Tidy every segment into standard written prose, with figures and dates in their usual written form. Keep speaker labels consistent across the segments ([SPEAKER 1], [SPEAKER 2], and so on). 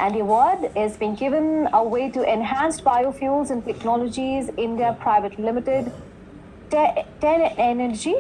[SPEAKER 1] And the award is being given away to Enhanced Biofuels and Technologies India Private Limited, TEN Energy.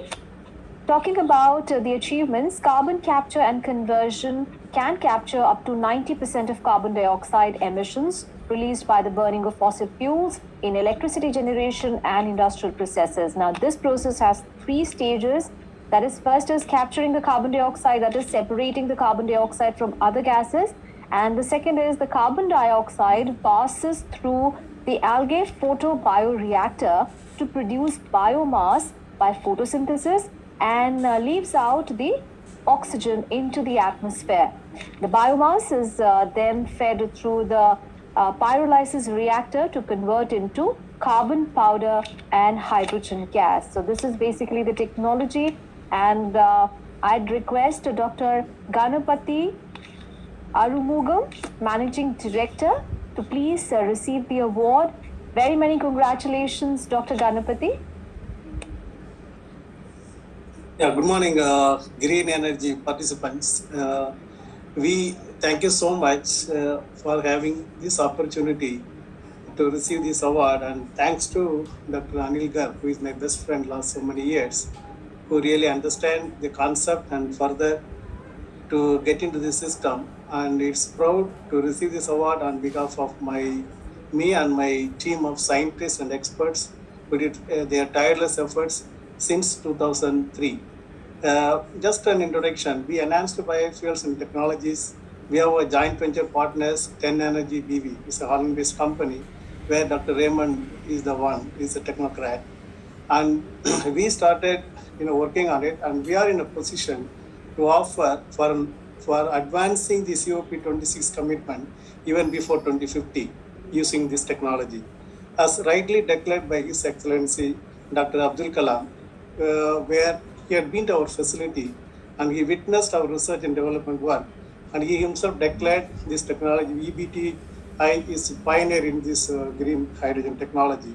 [SPEAKER 1] Talking about the achievements, carbon capture and conversion can capture up to 90% of carbon dioxide emissions released by the burning of fossil fuels in electricity generation and industrial processes. Now, this process has 3 stages. That is, first is capturing the carbon dioxide, that is separating the carbon dioxide from other gases. And the second is the carbon dioxide passes through the algae photobioreactor to produce biomass by photosynthesis and leaves out the oxygen into the atmosphere. The biomass is then fed through the pyrolysis reactor to convert into carbon powder and hydrogen gas. So this is basically the technology, and I'd request Dr. Ganapathy Arumugam, Managing Director, to please receive the award. Very many congratulations, Dr. Ganapathy.
[SPEAKER 2] Yeah, good morning, Green Energy participants. We thank you so much for having this opportunity to receive this award, and thanks to Dr. Anil Garg, who is my best friend last so many years, who really understand the concept and further to get into the system. And it's proud to receive this award on behalf of me and my team of scientists and experts who did their tireless efforts since 2003. Just an introduction, we Enhanced Biofuels and Technologies. We have a joint venture partners, TEN Energy BV. It's a Holland-based company where Dr. Raymond is the one, is a technocrat. And we started working on it, and we are in a position to offer for advancing the COP26 commitment even before 2050 using this technology. As rightly declared by His Excellency Dr. Abdul Kalam, where he had been to our facility and he witnessed our research and development work, and he himself declared this technology, EBTI is pioneer in this green hydrogen technology.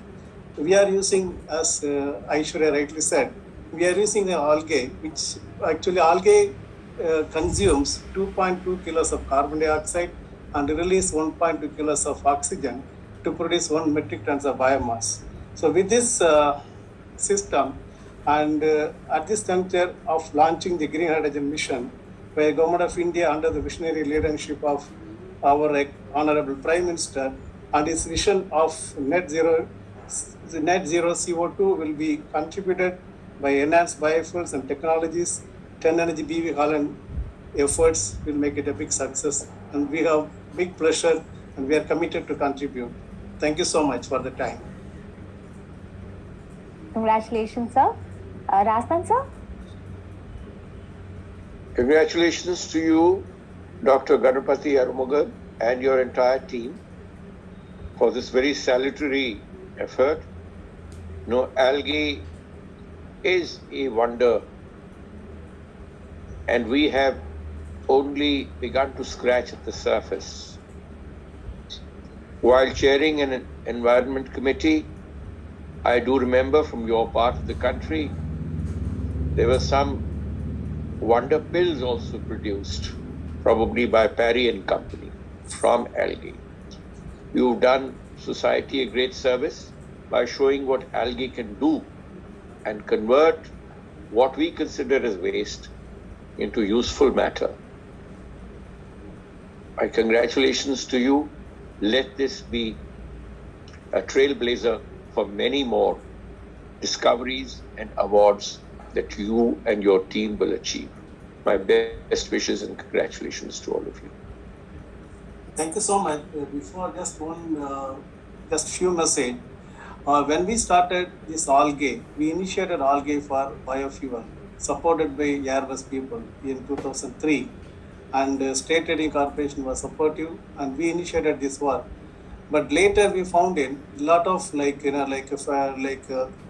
[SPEAKER 2] We are using, as Aishwarya rightly said, we are using the algae, which actually algae consumes 2.2 kilos of carbon dioxide and release 1.2 kilos of oxygen to produce 1 metric tons of biomass. So with this system, and at this juncture of launching the Green Hydrogen Mission, where Government of India, under the visionary leadership of our Honorable Prime Minister, and his vision of net zero CO2 will be contributed by Enhanced Biofuels and Technologies. TEN Energy BV Holland efforts will make it a big success, and we have big pleasure and we are committed to contribute. Thank you so much for the time.
[SPEAKER 1] Congratulations, sir. Razdan, sir?
[SPEAKER 3] Congratulations to you, Dr. Ganapathy Arumugam, and your entire team for this very salutary effort. Algae is a wonder, and we have only begun to scratch at the surface. While chairing an environment committee, I do remember from your part of the country, there were some wonder pills also produced, probably by Parry and Company, from algae. You've done society a great service by showing what algae can do and convert what we consider as waste into useful matter. My congratulations to you. Let this be a trailblazer for many more discoveries and awards that you and your team will achieve. My best wishes and congratulations to all of you.
[SPEAKER 2] Thank you so much. Before just few message. When we started this algae, we initiated algae for biofuel, supported by Airbus people in 2003, and State Trading Corporation was supportive, and we initiated this work. But later we found in a lot of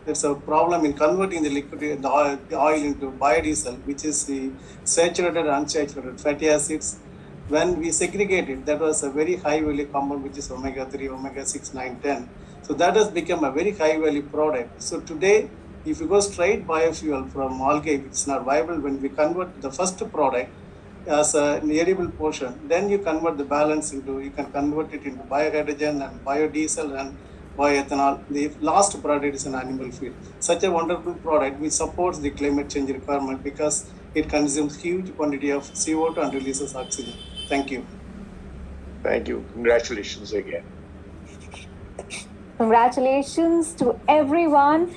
[SPEAKER 2] there's a problem in converting the liquid, the oil into biodiesel, which is the saturated and unsaturated fatty acids. When we segregate it, that was a very high value compound, which is omega-3, omega-6, 9, 10. So that has become a very high value product. So today, if you go straight biofuel from algae, which is not viable, when we convert the first product, as an edible portion. Then you convert the balance into, you can convert it into biohydrogen and biodiesel and bioethanol. The last product is an animal feed. Such a wonderful product which supports the climate change requirement because it consumes huge quantity of CO2 and releases oxygen. Thank you.
[SPEAKER 3] Thank you. Congratulations again.
[SPEAKER 1] Congratulations to everyone.